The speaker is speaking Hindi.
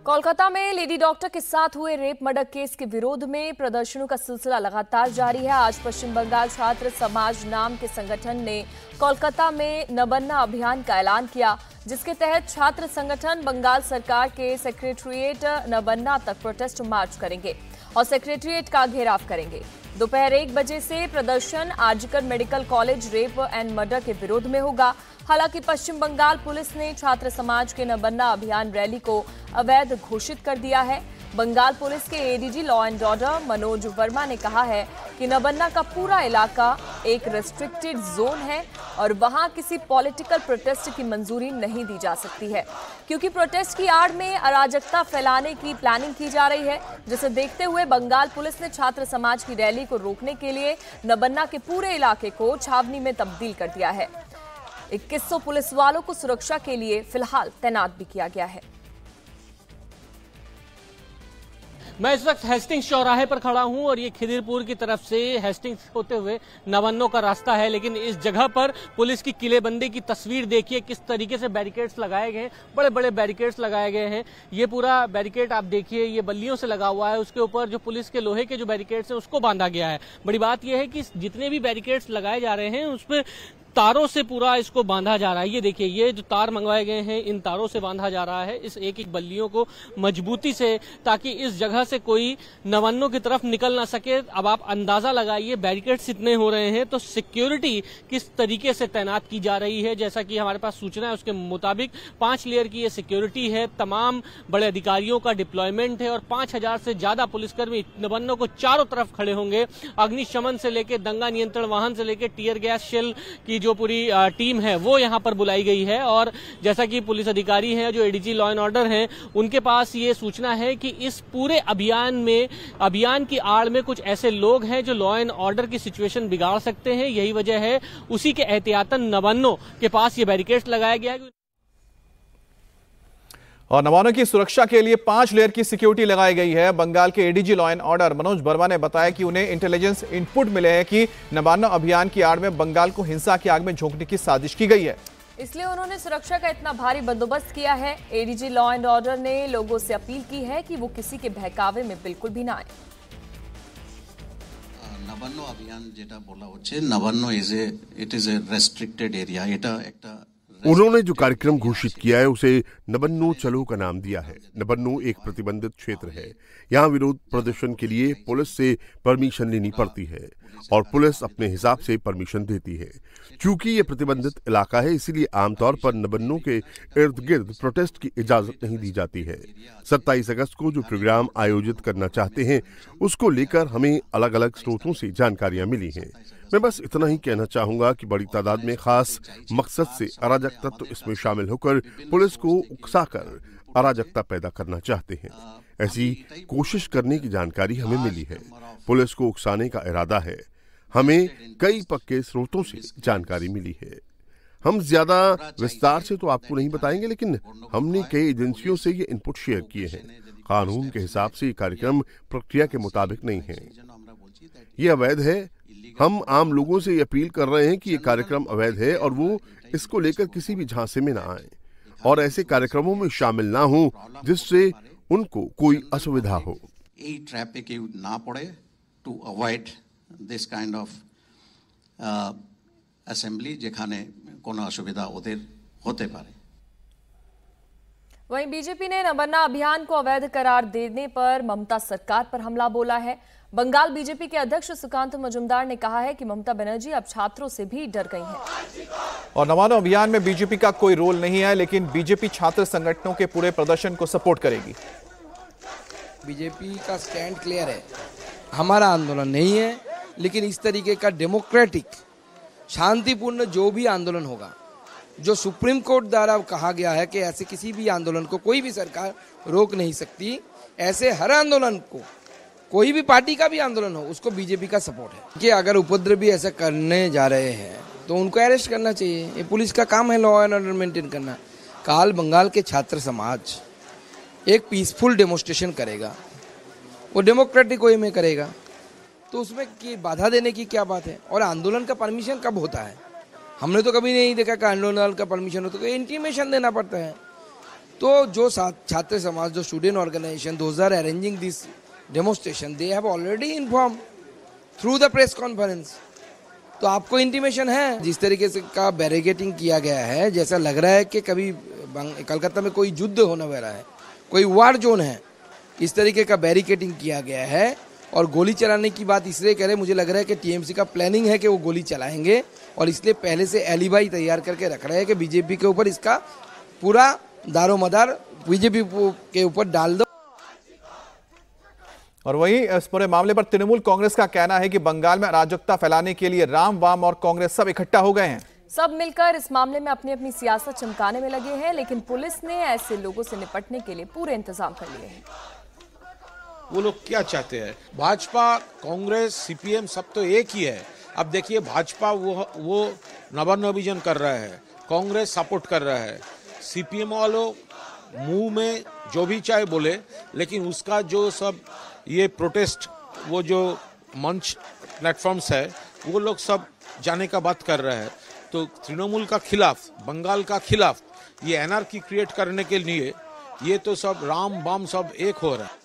कोलकाता में लेडी डॉक्टर के साथ हुए रेप मर्डर केस के विरोध में प्रदर्शनों का सिलसिला लगातार जारी है। आज पश्चिम बंगाल छात्र समाज नाम के संगठन ने कोलकाता में नबन्ना अभियान का ऐलान किया, जिसके तहत छात्र संगठन बंगाल सरकार के सेक्रेटेरिएट नबन्ना तक प्रोटेस्ट मार्च करेंगे और सेक्रेटेरिएट का घेराव करेंगे। दोपहर 1 बजे से प्रदर्शन आजकर medical college rape and murder के विरोध में होगा। हालांकि पश्चिम बंगाल पुलिस ने छात्र समाज के नबन्ना अभियान रैली को अवैध घोषित कर दिया है। बंगाल पुलिस के ADG law and order Manoj Verma ने कहा है कि नबन्ना का पूरा इलाका एक रेस्ट्रिक्टेड जोन है और वहां किसी पॉलिटिकल प्रोटेस्ट की मंजूरी नहीं दी जा सकती है, क्योंकि प्रोटेस्ट की आड़ में अराजकता फैलाने की प्लानिंग की जा रही है, जिसे देखते हुए बंगाल पुलिस ने छात्र समाज की रैली को रोकने के लिए नबन्ना के पूरे इलाके को छावनी में तब्दील कर दिया है। 2100 पुलिस वालों को सुरक्षा के लिए फिलहाल तैनात भी किया गया है। मैं इस वक्त हेस्टिंग्स चौराहे पर खड़ा हूं और ये खिदिरपुर की तरफ से हेस्टिंग्स होते हुए नवन्नों का रास्ता है, लेकिन इस जगह पर पुलिस की किलेबंदी की तस्वीर देखिए, किस तरीके से बैरिकेड्स लगाए गए हैं। बड़े बड़े बैरिकेड्स लगाए गए हैं। ये पूरा बैरिकेड आप देखिए, ये बल्लियों से लगा हुआ है, उसके ऊपर जो पुलिस के लोहे के जो बैरिकेड्स हैं उसको बांधा गया है। बड़ी बात यह है कि जितने भी बैरिकेड्स लगाए जा रहे हैं उस पर तारों से पूरा इसको बांधा जा रहा है। ये देखिए, ये जो तार मंगवाए गए हैं इन तारों से बांधा जा रहा है इस एक एक बल्लियों को मजबूती से, ताकि इस जगह से कोई नवन्नों की तरफ निकल ना सके। अब आप अंदाजा लगाइए बैरिकेड्स इतने हो रहे हैं तो सिक्योरिटी किस तरीके से तैनात की जा रही है। जैसा कि हमारे पास सूचना है उसके मुताबिक 5 लेयर की ये सिक्योरिटी है, तमाम बड़े अधिकारियों का डिप्लॉयमेंट है और 5000 से ज्यादा पुलिसकर्मी नवन्नों को चारों तरफ खड़े होंगे। अग्निशमन से लेकर दंगा नियंत्रण वाहन से लेकर टीयर गैस शेल की जो पूरी टीम है वो यहां पर बुलाई गई है। और जैसा कि पुलिस अधिकारी हैं जो एडीजी लॉ एंड ऑर्डर हैं, उनके पास ये सूचना है कि इस पूरे अभियान की आड़ में कुछ ऐसे लोग हैं जो लॉ एंड ऑर्डर की सिचुएशन बिगाड़ सकते हैं। यही वजह है उसी के एहतियातन नवन्नों के पास ये बैरिकेड्स लगाया गया है और नवानों की सुरक्षा के लिए 5 लेयर की सिक्योरिटी लगाई गई है। बंगाल के ADG law and order Manoj Verma ने बताया कि उन्हें इंटेलिजेंस इनपुट मिले हैं कि नवान्ना अभियान की आड़ में बंगाल को हिंसा की आग में झोंकने की साजिश की गई है, इसलिए उन्होंने सुरक्षा का इतना भारी बंदोबस्त किया है। एडीजी लॉ एंड ऑर्डर ने लोगों से अपील की है कि वो किसी के बहकावे में बिल्कुल भी ना आए। नवान्न अभियान जेटा बोला होच्छे, नवान्न it is a restricted area. एटा एकटा उन्होंने जो कार्यक्रम घोषित किया है उसे नबन्नो चलो का नाम दिया है। नबन्नो एक प्रतिबंधित क्षेत्र है। यहाँ विरोध प्रदर्शन के लिए पुलिस से परमिशन लेनी पड़ती है और पुलिस अपने हिसाब से परमिशन देती है। क्योंकि ये प्रतिबंधित इलाका है, इसीलिए आमतौर पर नबन्नो के इर्द गिर्द प्रोटेस्ट की इजाजत नहीं दी जाती है। 27 अगस्त को जो प्रोग्राम आयोजित करना चाहते हैं उसको लेकर हमें अलग अलग स्रोतों से जानकारियां मिली हैं। मैं बस इतना ही कहना चाहूंगा कि बड़ी तादाद में खास मकसद से अराजक तत्व इसमें शामिल होकर पुलिस को उकसाकर अराजकता पैदा करना चाहते हैं। ऐसी कोशिश करने की जानकारी हमें मिली है। पुलिस को उकसाने का इरादा है। हमें कई पक्के स्रोतों से जानकारी मिली है। हम ज्यादा विस्तार से तो आपको नहीं बताएंगे, लेकिन हमने कई एजेंसियों से ये इनपुट शेयर किए हैं। कानून के हिसाब से ये कार्यक्रम प्रक्रिया के मुताबिक नहीं है, ये अवैध है। हम आम लोगों से अपील कर रहे हैं कि ये कार्यक्रम अवैध है और वो इसको लेकर किसी भी झांसे में ना आए और ऐसे कार्यक्रमों में शामिल ना हो जिससे उनको कोई असुविधा हो। ट्रैपे केउ ना पड़े to avoid this kind of assembly जेखाने कोनो असुविधा ओদের होते पारे। वहीं बीजेपी ने नबन्ना अभियान को अवैध करार देने पर ममता सरकार पर हमला बोला है। बंगाल बीजेपी के अध्यक्ष सुकांत मजुमदार ने कहा है कि ममता बनर्जी अब छात्रों से भी डर गई हैं और नवान्ना अभियान में बीजेपी का कोई रोल नहीं है, लेकिन बीजेपी छात्र संगठनों के पूरे प्रदर्शन को सपोर्ट करेगी। बीजेपी का स्टैंड क्लियर है, हमारा आंदोलन नहीं है, लेकिन इस तरीके का डेमोक्रेटिक शांतिपूर्ण जो भी आंदोलन होगा, जो सुप्रीम कोर्ट द्वारा कहा गया है कि ऐसे किसी भी आंदोलन को कोई भी सरकार रोक नहीं सकती, ऐसे हर आंदोलन को, कोई भी पार्टी का भी आंदोलन हो, उसको बीजेपी का सपोर्ट है कि अगर उपद्रवी ऐसा करने जा रहे हैं तो उनको अरेस्ट करना चाहिए। ये पुलिस का काम है लॉ एंड ऑर्डर मेंटेन करना। काल बंगाल के छात्र समाज एक पीसफुल डेमोन्स्ट्रेशन करेगा, वो डेमोक्रेटिक वे में करेगा, तो उसमें की बाधा देने की क्या बात है। और आंदोलन का परमिशन कब होता है? हमने तो कभी नहीं देखा कि आंदोलन का परमिशन हो, तो इंटीमेशन देना पड़ता है। तो जो छात्र समाज, जो student organisation, those are arranging this demonstration, they have already inform through the press conference. तो आपको इंटीमेशन है। जिस तरीके से का बैरिकेडिंग किया गया है, जैसा लग रहा है कि कभी कलकत्ता में कोई युद्ध होने वाला है, कोई वार जोन है, इस तरीके का बैरिकेडिंग किया गया है। और गोली चलाने की बात इसलिए कह रहे, मुझे लग रहा है कि टीएमसी का प्लानिंग है कि वो गोली चलाएंगे और इसलिए पहले से एलिबाई तैयार करके रख रहे हैं कि बीजेपी के ऊपर इसका पूरा दारोमदार बीजेपी के ऊपर डाल दो। और वहीं इस पूरे मामले पर तृणमूल कांग्रेस का कहना है कि बंगाल में अराजकता फैलाने के लिए राम, वाम और कांग्रेस सब इकट्ठा हो गए हैं। सब मिलकर इस मामले में अपनी अपनी सियासत चमकाने में लगे हैं, लेकिन पुलिस ने ऐसे लोगों से निपटने के लिए पूरे इंतजाम कर लिए हैं। वो लोग क्या चाहते हैं? भाजपा, कांग्रेस, सीपीएम सब तो एक ही है। अब देखिए, भाजपा वो नवान्न अभियान कर रहा है, कांग्रेस सपोर्ट कर रहा है, सीपीएम वालों मुंह में जो भी चाहे बोले, लेकिन उसका जो सब ये प्रोटेस्ट, वो जो मंच प्लेटफॉर्म्स है, वो लोग सब जाने का बात कर रहा है। तो तृणमूल का खिलाफ, बंगाल का खिलाफ ये एनआरकी क्रिएट करने के लिए ये तो सब राम बाम सब एक हो रहा है।